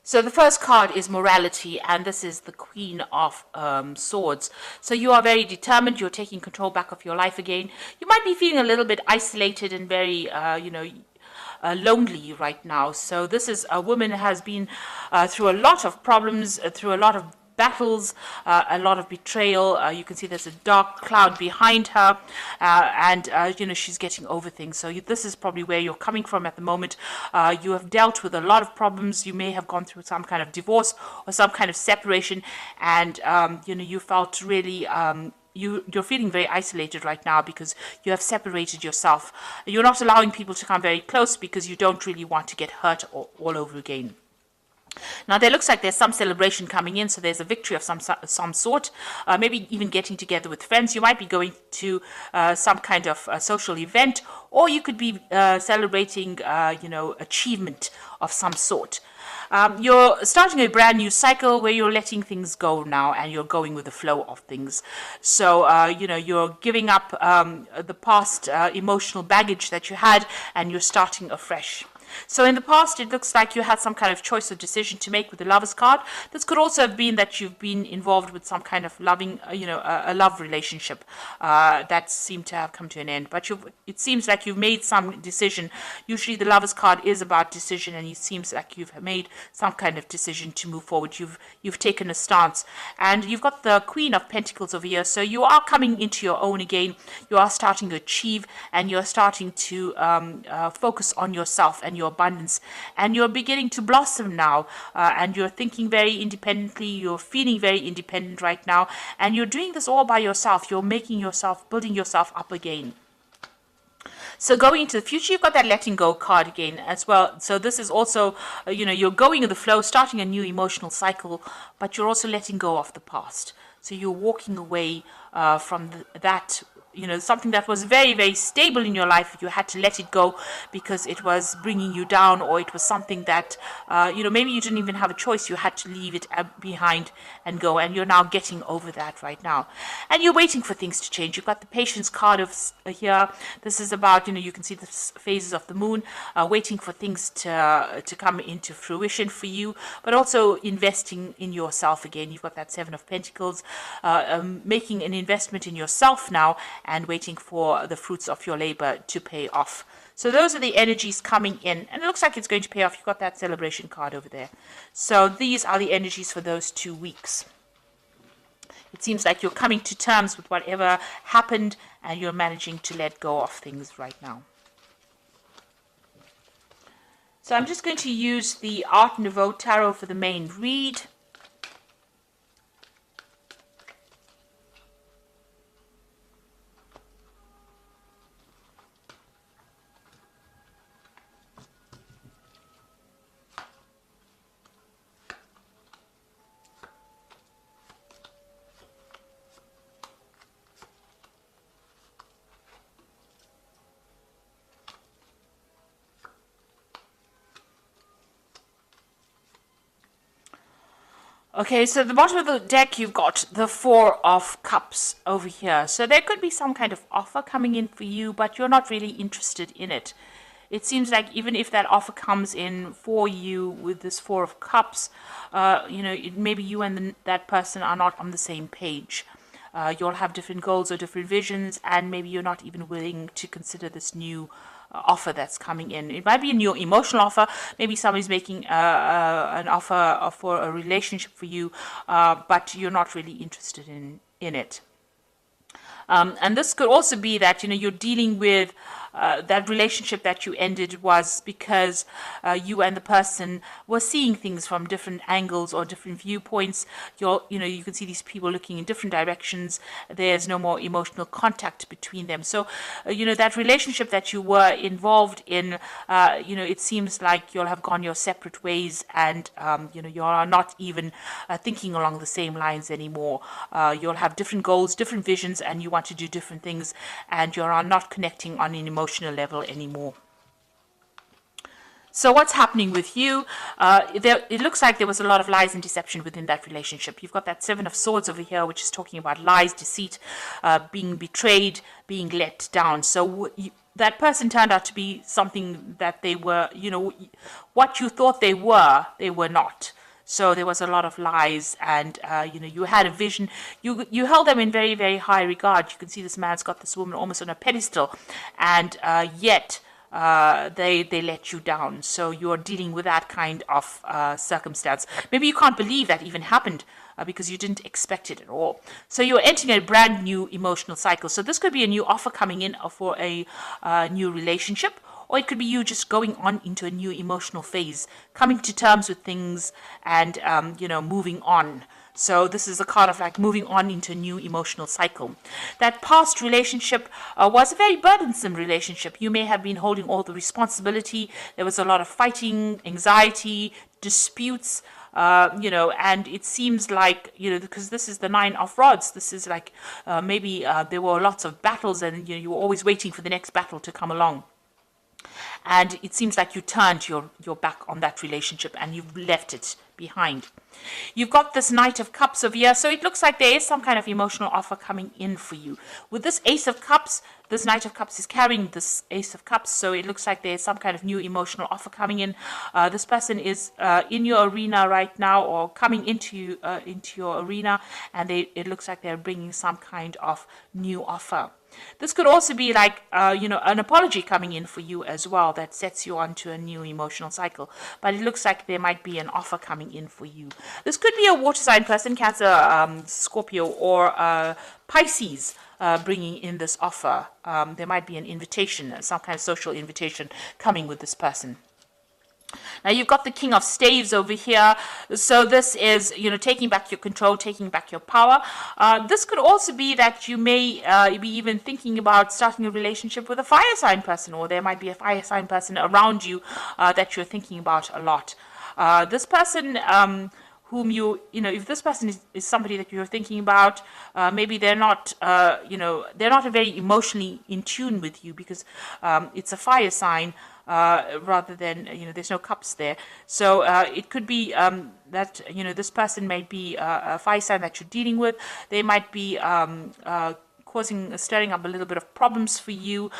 So the first card is morality, and this is the Queen of Swords. So you are very determined. You're taking control back of your life again. You might be feeling a little bit isolated and very, lonely right now. So this is a woman who has been through a lot of problems, through a lot of battles, a lot of betrayal. You can see there's a dark cloud behind her, and she's getting over things. So this is probably where you're coming from at the moment. You have dealt with a lot of problems. You may have gone through some kind of divorce or some kind of separation, and you felt really. You're feeling very isolated right now because you have separated yourself. You're not allowing people to come very close because you don't really want to get hurt all over again. Now, there looks like there's some celebration coming in, so there's a victory of some sort, maybe even getting together with friends. You might be going to some kind of social event, or you could be celebrating, achievement of some sort. You're starting a brand new cycle where you're letting things go now and you're going with the flow of things. So, you're giving up the past emotional baggage that you had and you're starting afresh. So in the past, it looks like you had some kind of choice or decision to make with the Lover's card. This could also have been that you've been involved with some kind of loving, a love relationship that seemed to have come to an end. But it seems like you've made some decision. Usually the Lover's card is about decision, and it seems like you've made some kind of decision to move forward. You've taken a stance. And you've got the Queen of Pentacles over here. So you are coming into your own again. You are starting to achieve, and you're starting to focus on yourself and your abundance, and you're beginning to blossom now, and you're thinking very independently, you're feeling very independent right now, and you're doing this all by yourself. You're building yourself up again. So going into the future, you've got that letting go card again as well. So this is also, you're going with the flow, starting a new emotional cycle, but you're also letting go of the past. So you're walking away from that something that was very, very stable in your life. You had to let it go because it was bringing you down, or it was something that, maybe you didn't even have a choice. You had to leave it behind and go, and you're now getting over that right now. And you're waiting for things to change. You've got the Patience card here. This is about, you can see the phases of the moon, waiting for things to come into fruition for you, but also investing in yourself again. You've got that Seven of Pentacles, making an investment in yourself now, and waiting for the fruits of your labor to pay off. So those are the energies coming in, and it looks like it's going to pay off. You've got that Celebration card over there. So these are the energies for those 2 weeks. It seems like you're coming to terms with whatever happened, and you're managing to let go of things right now. So I'm just going to use the Art Nouveau Tarot for the main read. Okay, so at the bottom of the deck, you've got the Four of Cups over here. So there could be some kind of offer coming in for you, but you're not really interested in it. It seems like even if that offer comes in for you with this Four of Cups, maybe you and that person are not on the same page. You'll have different goals or different visions, and maybe you're not even willing to consider this new offer that's coming in. It might be a new emotional offer. Maybe somebody's making an offer for a relationship for you, but you're not really interested in it. And this could also be that you're dealing with that relationship that you ended was because you and the person were seeing things from different angles or different viewpoints. You can see these people looking in different directions. There's no more emotional contact between them. So that relationship that you were involved in, it seems like you'll have gone your separate ways, and you are not even thinking along the same lines anymore. You'll have different goals, different visions, and you want to do different things, and you are not connecting on an emotional level anymore. So what's happening with you? It looks like there was a lot of lies and deception within that relationship. You've got that Seven of Swords over here, which is talking about lies, deceit, being betrayed, being let down. So that person turned out to be something that they were, what you thought they were not. So there was a lot of lies, and you had a vision. You held them in very, very high regard. You can see this man's got this woman almost on a pedestal, and yet they let you down. So you're dealing with that kind of circumstance. Maybe you can't believe that even happened. Because you didn't expect it at all. So you're entering a brand new emotional cycle. So this could be a new offer coming in for a new relationship, or it could be you just going on into a new emotional phase, coming to terms with things and, moving on. So this is a kind of like moving on into a new emotional cycle. That past relationship was a very burdensome relationship. You may have been holding all the responsibility. There was a lot of fighting, anxiety, disputes, and it seems like, because this is the 9 of rods, this is like maybe there were lots of battles, and you were always waiting for the next battle to come along. And it seems like you turned your back on that relationship and you've left it behind. You've got this Knight of Cups over here, so it looks like there is some kind of emotional offer coming in for you. With this Ace of Cups, this Knight of Cups is carrying this Ace of Cups, so it looks like there's some kind of new emotional offer coming in. This person is in your arena right now, or coming into your arena, and it looks like they're bringing some kind of new offer. This could also be like, an apology coming in for you as well that sets you onto a new emotional cycle. But it looks like there might be an offer coming in for you. This could be a water sign person, Cancer, Scorpio, or Pisces, bringing in this offer. There might be an invitation, some kind of social invitation coming with this person. Now you've got the King of Staves over here. So this is, taking back your control, taking back your power. This could also be that you may be even thinking about starting a relationship with a fire sign person, or there might be a fire sign person around you that you're thinking about a lot. This person whom if this person is somebody that you're thinking about, maybe they're not, they're not very emotionally in tune with you, because it's a fire sign. Rather than, there's no cups there. So it could be that, this person may be a fire sign that you're dealing with. They might be stirring up a little bit of problems for you.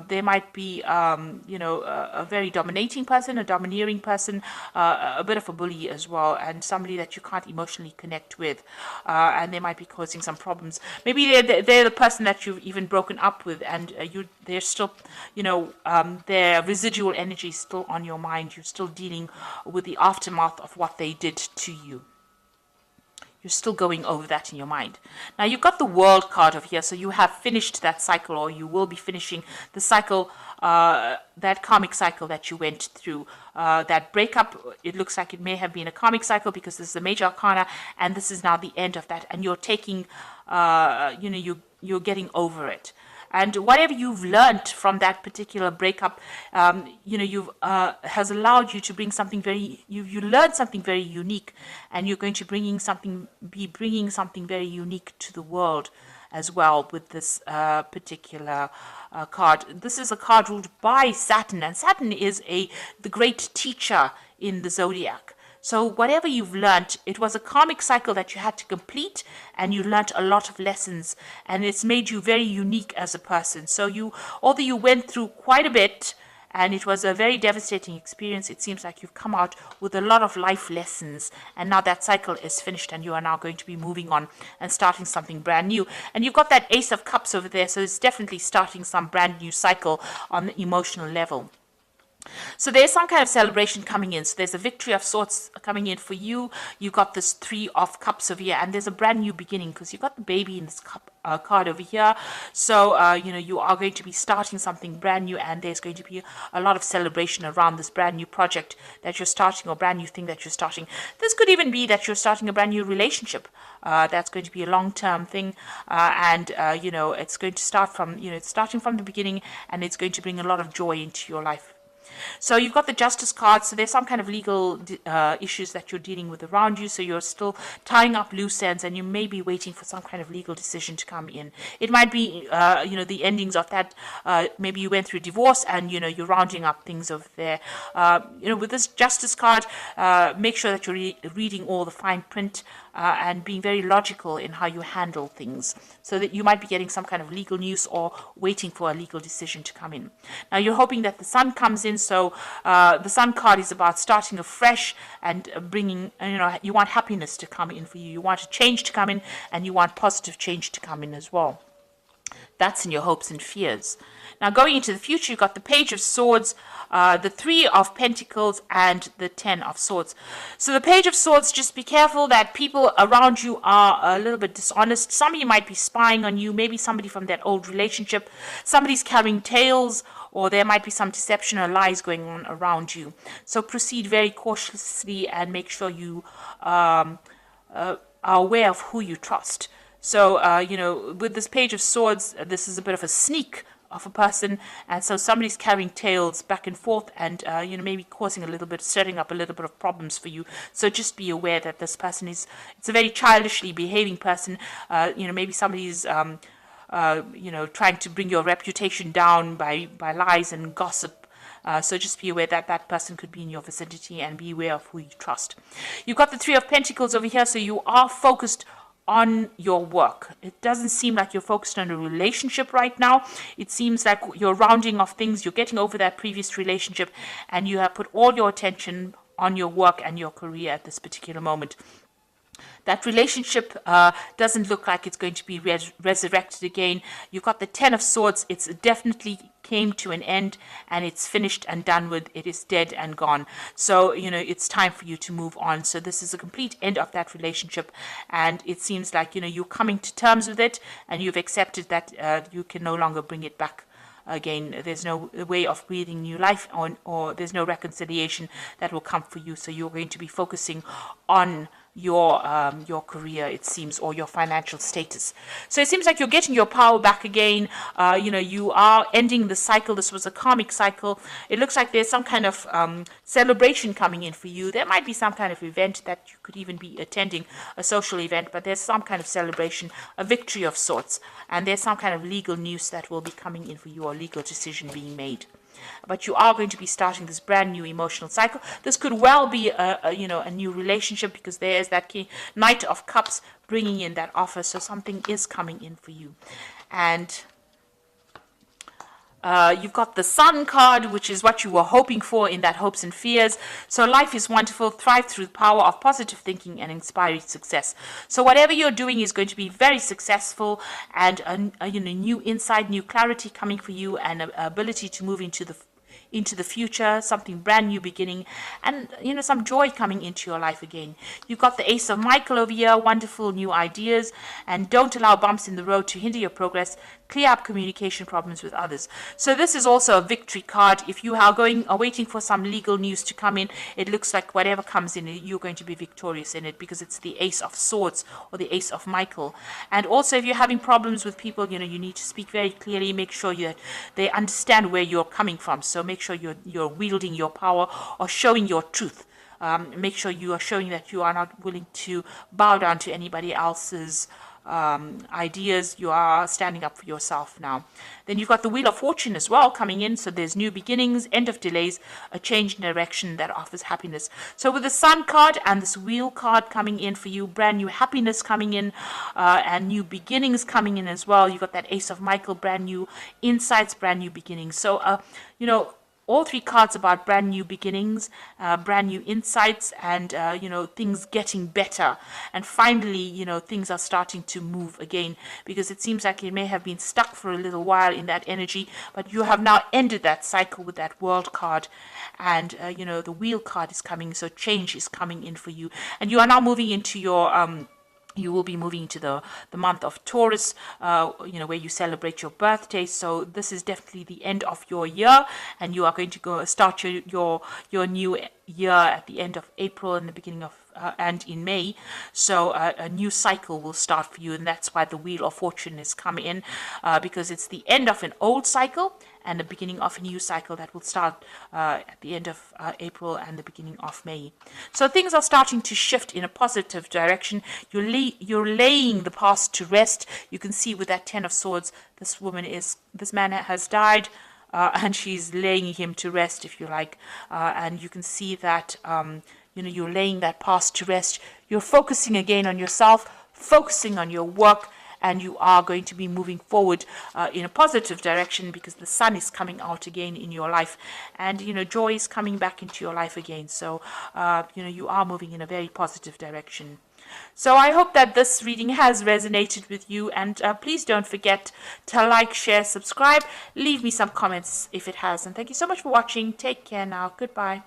They might be, a very dominating person, a domineering person, a bit of a bully as well, and somebody that you can't emotionally connect with. And they might be causing some problems. Maybe they're the person that you've even broken up with, and they're still, their residual energy is still on your mind. You're still dealing with the aftermath of what they did to you. You're still going over that in your mind. Now you've got the World card over here, so you have finished that cycle, or you will be finishing the cycle, that karmic cycle that you went through. That breakup, it looks like it may have been a karmic cycle, because this is a major arcana, and this is now the end of that, and you're taking, you're getting over it. And whatever you've learned from that particular breakup, has allowed you to bring something very, you learned something very unique, and you're going to be bringing something very unique to the world as well with this particular card. This is a card ruled by Saturn, and Saturn is the great teacher in the zodiac. So whatever you've learnt, it was a karmic cycle that you had to complete, and you learnt a lot of lessons, and it's made you very unique as a person. So although you went through quite a bit, and it was a very devastating experience, it seems like you've come out with a lot of life lessons, and now that cycle is finished, and you are now going to be moving on and starting something brand new. And you've got that Ace of Cups over there, so it's definitely starting some brand new cycle on the emotional level. So there's some kind of celebration coming in. So there's a victory of sorts coming in for you. You've got this 3 of Cups over here, and there's a brand new beginning, because you've got the Baby in this card over here. So, you are going to be starting something brand new, and there's going to be a lot of celebration around this brand new project that you're starting, or brand new thing that you're starting. This could even be that you're starting a brand new relationship. That's going to be a long-term thing, and it's going to start from, it's starting from the beginning, and it's going to bring a lot of joy into your life. So you've got the Justice card, so there's some kind of legal issues that you're dealing with around you, so you're still tying up loose ends, and you may be waiting for some kind of legal decision to come in. It might be, the endings of that, maybe you went through divorce, and, you're rounding up things over there. With this Justice card, make sure that you're reading all the fine print, and being very logical in how you handle things, so that you might be getting some kind of legal news or waiting for a legal decision to come in. Now you're hoping that the Sun comes in, in. So the Sun card is about starting afresh and bringing, you want happiness to come in for you. You want a change to come in, and you want positive change to come in as well. That's in your hopes and fears. Now, going into the future, you've got the Page of Swords, the Three of Pentacles, and the Ten of Swords. So the Page of Swords, just be careful that people around you are a little bit dishonest. Some of you might be spying on you, maybe somebody from that old relationship. Somebody's carrying tales, or there might be some deception or lies going on around you. So proceed very cautiously and make sure you are aware of who you trust. So, with this Page of Swords, this is a bit of a sneak of a person, and so somebody's carrying tales back and forth and, maybe causing stirring up a little bit of problems for you. So just be aware that this person it's a very childishly behaving person. Maybe somebody's, trying to bring your reputation down by lies and gossip. So just be aware that that person could be in your vicinity, and be aware of who you trust. You've got the Three of Pentacles over here, so you are focused on your work. It doesn't seem like you're focused on a relationship right now. It seems like you're rounding off things, you're getting over that previous relationship, and you have put all your attention on your work and your career at this particular moment. That relationship doesn't look like it's going to be resurrected again. You've got the Ten of Swords. It's definitely came to an end, and it's finished and done with. It is dead and gone. So, it's time for you to move on. So this is a complete end of that relationship, and it seems like, you're coming to terms with it, and you've accepted that you can no longer bring it back again. There's no way of breathing new life on, or there's no reconciliation that will come for you. So you're going to be focusing on your career, it seems, or your financial status. So it seems like you're getting your power back again. You are ending the cycle. This was a karmic cycle. It looks like there's some kind of celebration coming in for you. There might be some kind of event that you could even be attending, a social event, but there's some kind of celebration, a victory of sorts, and there's some kind of legal news that will be coming in for you, or legal decision being made. But you are going to be starting this brand new emotional cycle. This could well be a new relationship, because there is that Knight of Cups bringing in that offer. So something is coming in for you. And you've got the Sun card, which is what you were hoping for in that hopes and fears. So life is wonderful. Thrive through the power of positive thinking and inspiring success. So whatever you're doing is going to be very successful, and a new insight, new clarity coming for you, and an ability to move into the future, something brand new beginning, and some joy coming into your life again. You've got the Ace of Michael over here, wonderful new ideas, and don't allow bumps in the road to hinder your progress. Clear up communication problems with others. So this is also a victory card. If you are waiting for some legal news to come in, it looks like whatever comes in, you're going to be victorious in it, because it's the Ace of Swords, or the Ace of Michael. And also, if you're having problems with people, you need to speak very clearly. Make sure they understand where you're coming from. So make sure you're wielding your power, or showing your truth. Make sure you are showing that you are not willing to bow down to anybody else's ideas. You are standing up for yourself now. Then you've got the Wheel of Fortune as well coming in. So there's new beginnings, end of delays, a change in direction that offers happiness. So with the Sun card and this Wheel card coming in for you, brand new happiness coming in, and new beginnings coming in as well. You've got that Ace of Michael, brand new insights, brand new beginnings. So all three cards about brand new beginnings, brand new insights, and things getting better. And finally, things are starting to move again, because it seems like it may have been stuck for a little while in that energy, but you have now ended that cycle with that World card, and the Wheel card is coming. So change is coming in for you, and you are now moving into your you will be moving to the month of Taurus, where you celebrate your birthday. So this is definitely the end of your year, and you are going to start your new year at the end of April and the beginning of and in May. So a new cycle will start for you, and that's why the Wheel of Fortune is coming in, because it's the end of an old cycle and the beginning of a new cycle that will start at the end of April and the beginning of May. So things are starting to shift in a positive direction. You're laying the past to rest. You can see with that Ten of Swords, this man has died, and she's laying him to rest, if you like. And you can see that you're laying that past to rest. You're focusing again on yourself, focusing on your work, and you are going to be moving forward in a positive direction, because the sun is coming out again in your life, and joy is coming back into your life again. So you are moving in a very positive direction. So I hope that this reading has resonated with you, and please don't forget to like, share, subscribe, leave me some comments if it has. And thank you so much for watching. Take care now. Goodbye.